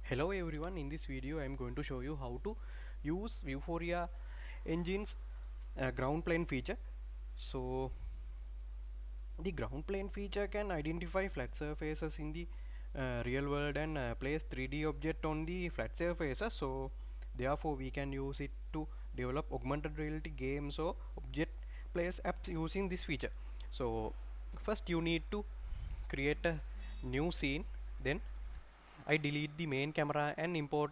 Hello everyone, in this video I am going to show you how to use Vuforia engine's ground plane feature. So the ground plane feature can identify flat surfaces in the real world and place 3D object on the flat surfaces. So therefore we can use it to develop augmented reality games or object place apps using this feature. So first you need to create a new scene, then I delete the main camera and import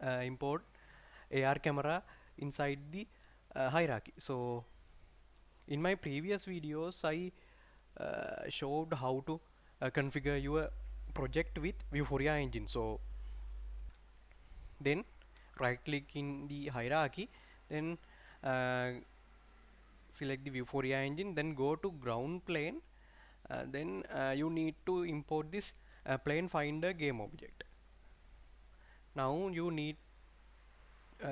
AR camera inside the hierarchy. So in my previous videos I showed how to configure your project with Vuforia engine. So then right click in the hierarchy, then uh, select the Vuforia engine, then go to ground plane, then you need to import this plane finder game object. Now you need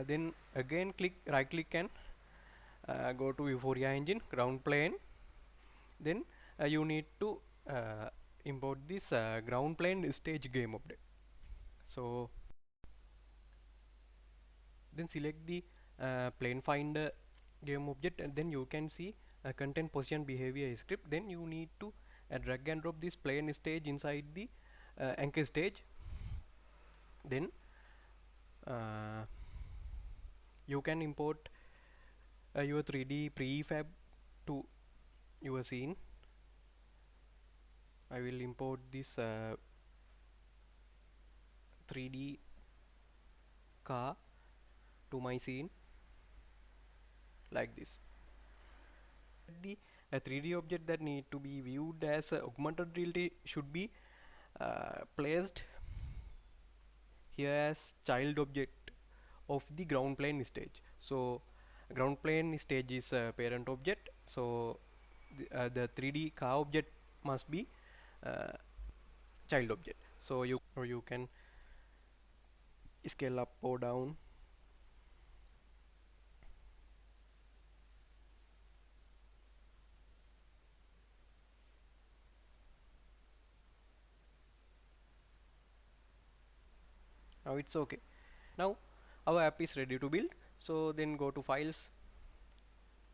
then again right click and go to Vuforia engine ground plane, then you need to import this ground plane stage game update. So then select the plane finder game object, and then you can see content position behavior script. Then you need to drag and drop this plane stage inside the anchor stage. Then you can import your 3D prefab to your scene. I will import this 3D car to my scene like this. The 3D object that need to be viewed as augmented reality should be placed here as child object of the ground plane stage. So ground plane stage is a parent object, so the 3D car object must be uh, child object. So you can scale up or down. Now it's okay. Now our app is ready to build. So then go to files,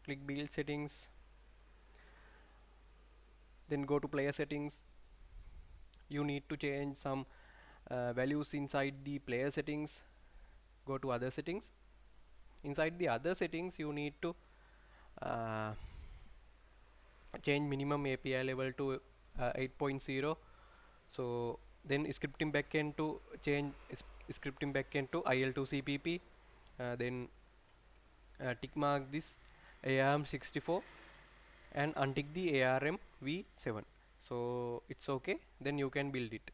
click build settings, then go to player settings. You need to change some values inside the player settings. Go to other settings. Inside the other settings you need to uh, change minimum API level to 8.0. So then scripting backend to change scripting backend to IL2 CPP. Then tick mark this ARM64 and untick the ARM V7. So it's okay, then you can build it.